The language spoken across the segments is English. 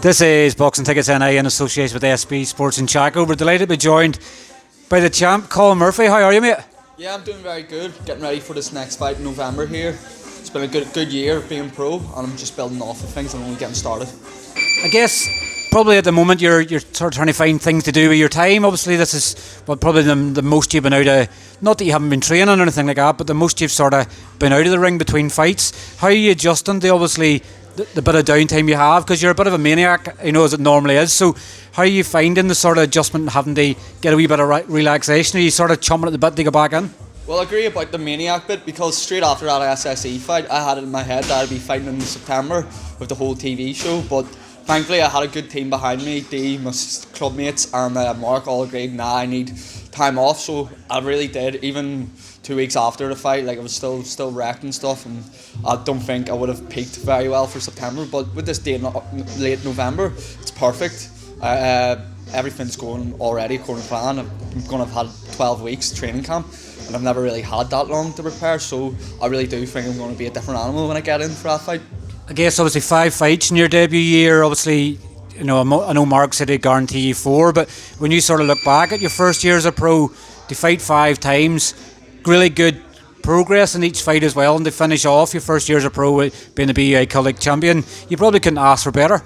This is Boxing Tickets NI in association with SB Sports Chaco. We're delighted to be joined by the champ, Colm Murphy. How are you, mate? Yeah, I'm doing very good. Getting ready for this next fight in November here. It's been a good year being pro, and I'm just building off of things and only getting started. I guess probably at the moment you're sort of trying to find things to do with your time. Obviously, this is probably the most you've been out of. Not that you haven't been training or anything like that, but the most you've sort of been out of the ring between fights. How are you adjusting to obviously the bit of downtime you have, because you're a bit of a maniac, as it normally is. So how are you finding the sort of adjustment and having to get a wee bit of relaxation? Are you sort of chomping at the bit to go back in? Well, I agree about the maniac bit, because straight after that SSE fight, I had it in my head that I'd be fighting in September with the whole TV show, but thankfully I had a good team behind me. Dee, my club mates, and Mark all agreed, I need time off, so I really did. Even 2 weeks after the fight, I was still wrecked and stuff, and I don't think I would have peaked very well for September, but with this day in late November, it's perfect. Everything's going already according to plan. I'm going to have had 12 weeks training camp, and I've never really had that long to prepare, so I really do think I'm going to be a different animal when I get in for that fight. I guess obviously 5 fights in your debut year. Obviously, I know Mark said he'd guarantee you 4, but when you sort of look back at your first year as a pro, to fight 5 times, really good progress in each fight as well, and to finish off your first year as a pro with being the BUI Celtic champion, you probably couldn't ask for better.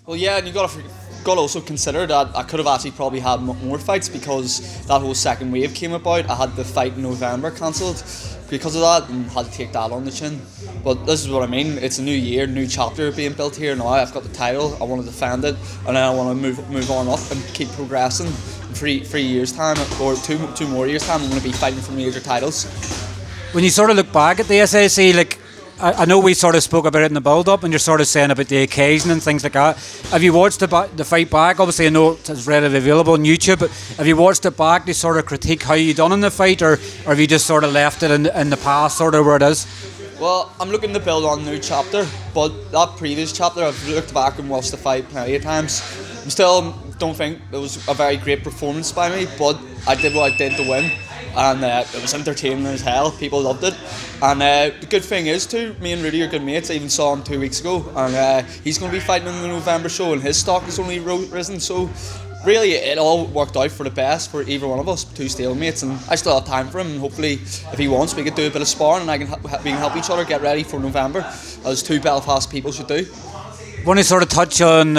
Well, yeah, and you got to also consider that I could have actually probably had more fights, because that whole second wave came about. I had the fight in November cancelled because of that, and had to take that on the chin. But this is what I mean, it's a new year, new chapter being built here now. I've got the title, I want to defend it, and then I want to move on up and keep progressing. In 3 years time, or two more years time, I'm going to be fighting for major titles. When you sort of look back at the SSE, I know we sort of spoke about it in the build-up, and you're sort of saying about the occasion and things like that. Have you watched the fight back? Obviously, I know it's readily available on YouTube, but have you watched it back to sort of critique how you done in the fight, or have you just sort of left it in the past, sort of where it is? Well, I'm looking to build on a new chapter, but that previous chapter, I've looked back and watched the fight plenty of times. I still don't think it was a very great performance by me, but I did what I did to win. And it was entertaining as hell. People loved it, and the good thing is too, me and Rudy are good mates. I even saw him 2 weeks ago, and he's going to be fighting in the November show, and his stock has only risen. So really, it all worked out for the best for either one of us, 2 stalemates, and I still have time for him. And hopefully, if he wants, we could do a bit of sparring, and we can help each other get ready for November, as 2 Belfast people should do. I want to sort of touch on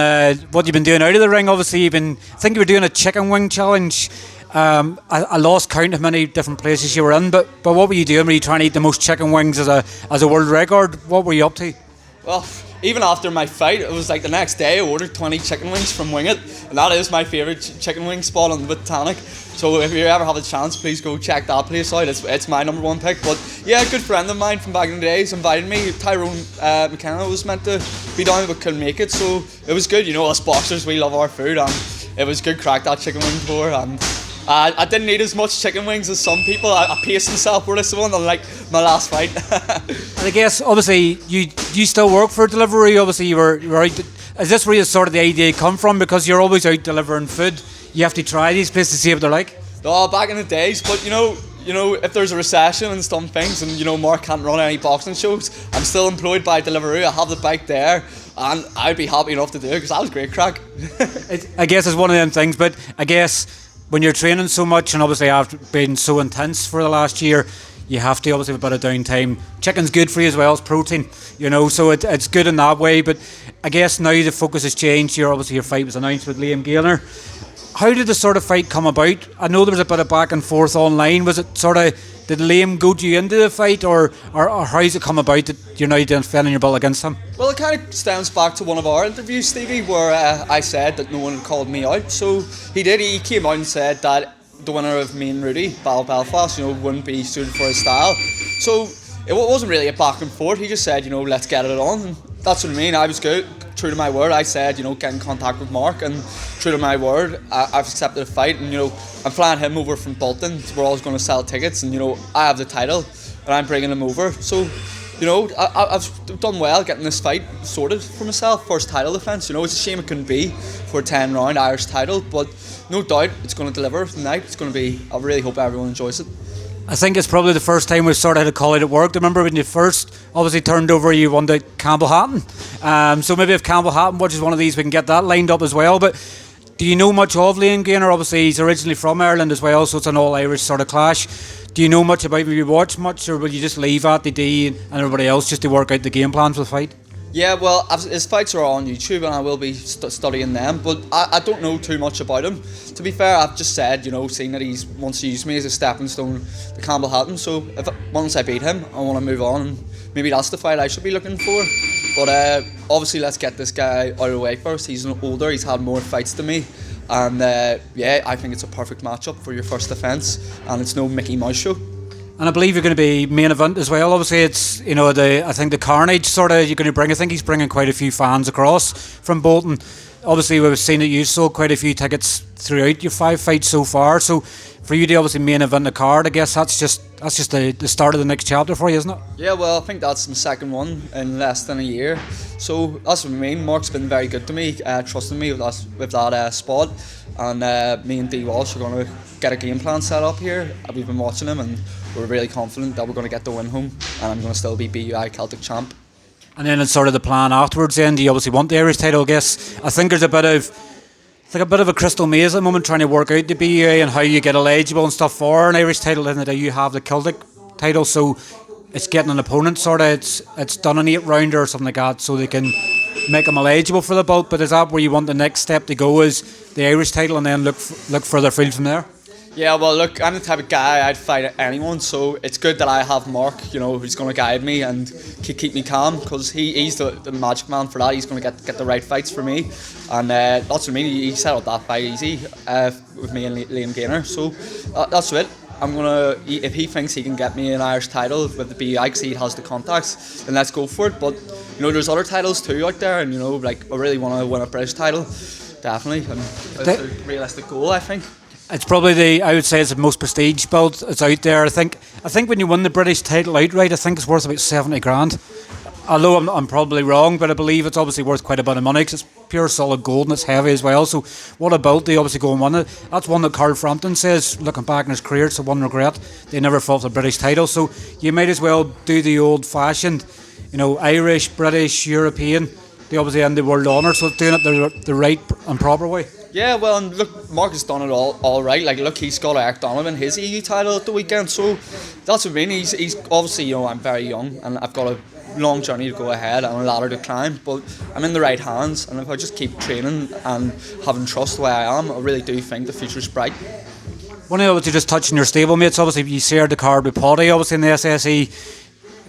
what you've been doing out of the ring. Obviously, I think you were doing a chicken wing challenge. I lost count how many different places you were in, but what were you doing? Were you trying to eat the most chicken wings as a world record? What were you up to? Well, even after my fight, it was like the next day I ordered 20 chicken wings from Wing It, and that is my favourite chicken wing spot on the Botanic. So if you ever have a chance, please go check that place out. It's my number 1 pick. But yeah, a good friend of mine from back in the days invited me. Tyrone McKenna was meant to be down but couldn't make it, so it was good. Us boxers, we love our food, and it was good crack that chicken wing tour. And I didn't eat as much chicken wings as some people. I paced myself for this one, unlike my last fight. And I guess obviously you still work for delivery. Obviously you were out. Is this where sort of the idea come from? Because you're always out delivering food. You have to try these places to see what they're like. Oh, back in the days, but if there's a recession and some things, and Mark can't run any boxing shows, I'm still employed by Deliveroo. I have the bike there, and I'd be happy enough to do it, because that was great crack. I guess it's one of them things, but I guess when you're training so much, and obviously after being so intense for the last year, you have to obviously have a bit of downtime. Chicken's good for you as well as protein, so it's good in that way. But I guess now the focus has changed. Your fight was announced with Liam Gaynor. How did the sort of fight come about? I know there was a bit of back and forth online. Was it sort of, did Liam goad you into the fight, or how's it come about that you're now defending your belt against him? Well, it kind of stems back to one of our interviews, Stevie, where I said that no one called me out. So he did. He came out and said that the winner of me and Rudy, Belfast, wouldn't be suited for his style. So it wasn't really a back and forth. He just said, let's get it on. And that's what I mean. I was good. True to my word, I said, get in contact with Mark, and true to my word, I've accepted a fight, and I'm flying him over from Bolton. We're always going to sell tickets, and I have the title, and I'm bringing him over. So, I've done well getting this fight sorted for myself. First title defence. It's a shame it couldn't be for a 10-round Irish title, but no doubt it's going to deliver tonight. It's going to be. I really hope everyone enjoys it. I think it's probably the first time we've sort of had a call out at work. I remember when you first obviously turned over, you wanted Campbell Hatton. So maybe if Campbell Hatton watches one of these, we can get that lined up as well. But do you know much of Liam Gaynor? Obviously, he's originally from Ireland as well, so it's an all-Irish sort of clash. Do you know much about him? Will you watch much, or will you just leave at the D and everybody else just to work out the game plans for the fight? Yeah, well, his fights are on YouTube and I will be studying them, but I don't know too much about him. To be fair, I've just said, seeing that he's wants to use me as a stepping stone to Campbell Hatton, so once I beat him, I want to move on, and maybe that's the fight I should be looking for. But obviously, let's get this guy out of the way first. He's older, he's had more fights than me, and I think it's a perfect matchup for your first defence, and it's no Mickey Mouse show. And I believe you're going to be main event as well. Obviously, it's I think the carnage sort of you're going to bring. I think he's bringing quite a few fans across from Bolton. Obviously, we've seen that you sold quite a few tickets throughout your 5 fights so far. So for you to obviously main event the card, I guess that's just the start of the next chapter for you, isn't it? Yeah, well, I think that's my second one in less than a year. So that's what I mean. Mark's been very good to me, trusting me with that spot. And me and D Walsh are going to get a game plan set up here. We've been watching him and we're really confident that we're going to get the win home, and I'm going to still be BUI Celtic champ. And then it's sort of the plan afterwards. Then do you obviously want the Irish title? I guess I think there's a bit of a crystal maze at the moment trying to work out the BUI and how you get eligible and stuff for an Irish title. And that you have the Celtic title, so it's getting an opponent sort of. It's done an 8-rounder or something like that, so they can make them eligible for the belt. But is that where you want the next step to go? Is the Irish title, and then look further afield from there? Yeah, well, look, I'm the type of guy I'd fight anyone, so it's good that I have Mark, who's going to guide me and keep me calm, because he's the magic man for that. He's going to get the right fights for me, and that's what I mean. He settled that fight easy with me and Liam Gaynor, so that's it. If he thinks he can get me an Irish title with the BUI because he has the contacts, then let's go for it. But there's other titles too out there, and I really want to win a British title, definitely, and it's a realistic goal, I think. It's probably I would say it's the most prestige belt that's out there. I think when you win the British title outright, I think it's worth about 70 grand. Although I'm probably wrong, but I believe it's obviously worth quite a bit of money because it's pure solid gold and it's heavy as well. So what about they obviously go and win it? That's one that Carl Frampton says, looking back in his career, it's the one regret. They never fought for the British title. So you might as well do the old-fashioned, Irish, British, European. They obviously end the world honour, so it's doing it the right and proper way. Yeah, well, and look, Mark has done it all right. Look, he's got Eric Donovan, his EU title at the weekend, so that's what I mean. He's obviously, I'm very young and I've got a long journey to go ahead and a ladder to climb, but I'm in the right hands, and if I just keep training and having trust the way I am, I really do think the future's bright. One of obviously just touching your stablemates, obviously you shared the card with Paddy, obviously in the SSE.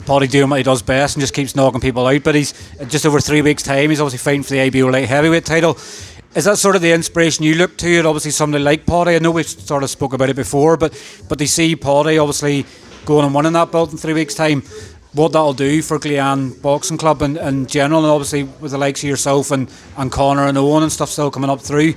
Paddy doing what he does best and just keeps knocking people out, but he's just over 3 weeks' time, he's obviously fighting for the IBO light heavyweight title. Is that sort of the inspiration you look to? Obviously somebody like Paddy, I know we've sort of spoke about it before, but they see Paddy obviously going and winning that belt in 3 weeks' time, what that'll do for Glean Boxing Club and in general, and obviously with the likes of yourself and Connor and Owen and stuff still coming up through.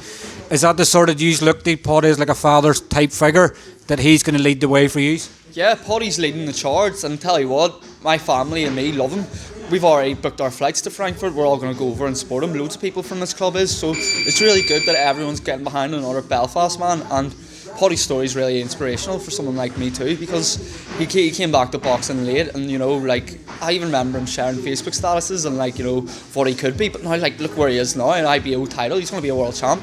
Is that the sort of you look to Paddy as like a father type figure, that he's going to lead the way for you? Yeah, Paddy's leading the charge, and tell you what, my family and me love him. We've already booked our flights to Frankfurt. We're all going to go over and support him. Loads of people from this club is, so it's really good that everyone's getting behind another Belfast man, and Paddy's story is really inspirational for someone like me too, because he came back to boxing late, and I even remember him sharing Facebook statuses and what he could be, but now look where he is now, an IBO title, he's going to be a world champ,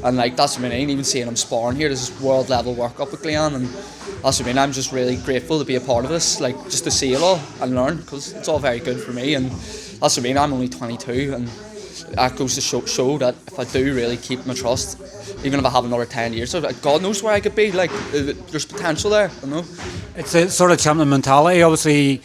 and that's what I mean. Even seeing him sparring here, this is world level work up with Glean, and that's what I mean. I'm just really grateful to be a part of this, just to see it all and learn, because it's all very good for me, and that's what I mean. I'm only 22, and that goes to show that if I do really keep my trust, even if I have another 10 years, God knows where I could be. There's potential there, It's a sort of champion mentality. Obviously,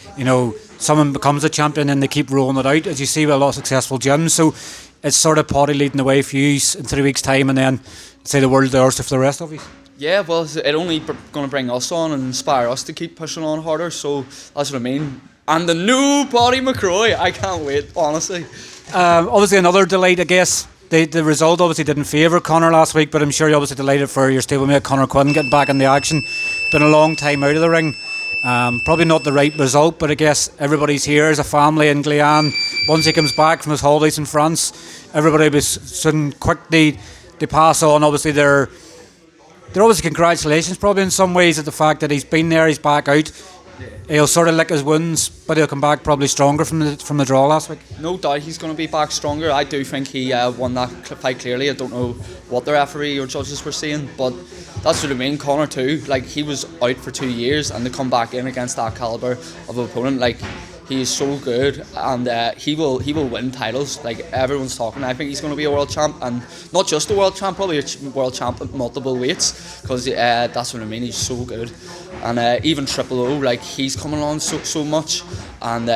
someone becomes a champion and they keep rolling it out, as you see with a lot of successful gyms. So it's sort of Paddy leading the way for you in 3 weeks' time, and then say the world doors for the rest of you. Yeah, well, it's only going to bring us on and inspire us to keep pushing on harder. So that's what I mean. And the new Paddy McCroy, I can't wait, honestly. Obviously, another delight, I guess. The result obviously didn't favour Connor last week, but I'm sure you're obviously delighted for your stablemate Connor Quinn getting back in the action. Been a long time out of the ring. Probably not the right result, but I guess everybody's here as a family in Glean. Once he comes back from his holidays in France, everybody was soon quickly to pass on obviously their they're obviously congratulations probably in some ways at the fact that he's been there, he's back out. He'll sort of lick his wounds, but he'll come back probably stronger from the draw last week. No doubt he's going to be back stronger. I do think he won that fight clearly. I don't know what the referee or judges were saying, but that's what I mean. Conor too, like, he was out for 2 years, and to come back in against that calibre of opponent, like, he is so good, and he will win titles. Like, everyone's talking. I think he's going to be a world champ, and not just a world champ, probably a world champ at multiple weights, because that's what I mean. He's so good, and even Triple O, like, he's coming on so much, and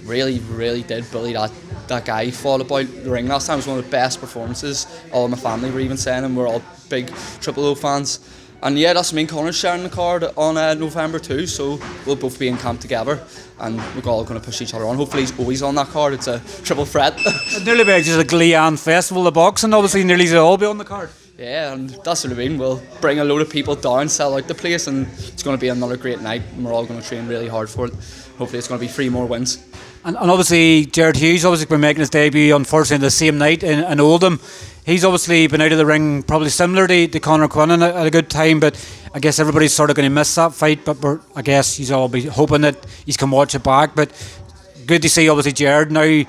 really did bully that guy he fought about the ring last time. It was one of the best performances. All of my family were even saying, and we're all big Triple O fans. And yeah, that's me and Conor sharing the card on November 2, so we'll both be in camp together, and we're all going to push each other on. Hopefully he's always on that card. It's a triple threat. It'd nearly be just a Gleean festival of boxing, obviously nearly they'll all be on the card. Yeah, and that's what I mean. We'll bring a load of people down, sell out the place, and it's going to be another great night, and we're all going to train really hard for it. Hopefully it's going to be 3 more wins. And obviously Jared Hughes obviously been making his debut unfortunately the same night in Oldham. He's obviously been out of the ring probably similar to Conor Quinlan at a good time, but I guess everybody's sort of going to miss that fight, but I guess he's all be hoping that he can watch it back. But good to see obviously Jared now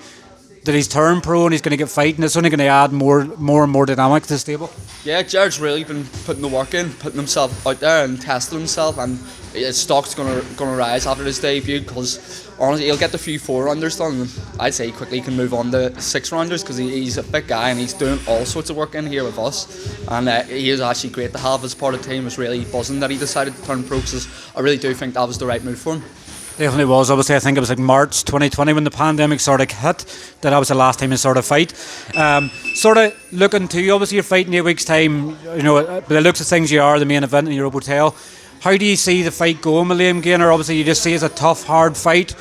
that he's turned pro and he's going to get fighting. It's only going to add more and more dynamic to the stable. Yeah, Jared's really been putting the work in, putting himself out there and testing himself, and his stock's going to rise after his debut, because honestly he'll get the few 4-rounders done. I'd say he quickly can move on to 6-rounders, because he's a big guy and he's doing all sorts of work in here with us, and he is actually great to have as part of the team. It's really buzzing that he decided to turn pro, because I really do think that was the right move for him. Definitely was. Obviously I think it was like March 2020 when the pandemic sort of hit, that was the last time he sort of fight. Sort of looking to, obviously you're fighting 8 weeks time, you know, by the looks of things you are the main event in your hotel. How do you see the fight going with Liam Gaynor? Obviously you just see it as a tough, hard fight.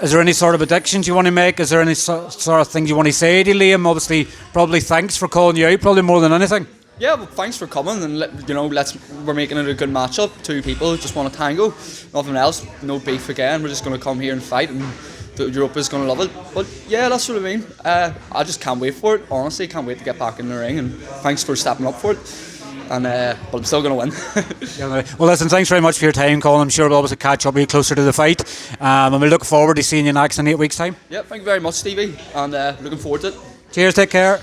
Is there any sort of predictions you want to make? Is there any sort of things you want to say to Liam? Obviously probably thanks for calling you out, probably more than anything. Yeah, well, thanks for coming, and we're making it a good matchup. 2 people just want to tango, nothing else, no beef again. We're just going to come here and fight, and Europe is going to love it. But yeah, that's what I mean. I just can't wait for it. Honestly, can't wait to get back in the ring, and thanks for stepping up for it. And but I'm still going to win. Well, listen, thanks very much for your time, Colm. I'm sure we'll obviously catch up with you closer to the fight, and we look forward to seeing you next in 8 weeks' time. Yeah, thank you very much, Stevie, and looking forward to it. Cheers, take care.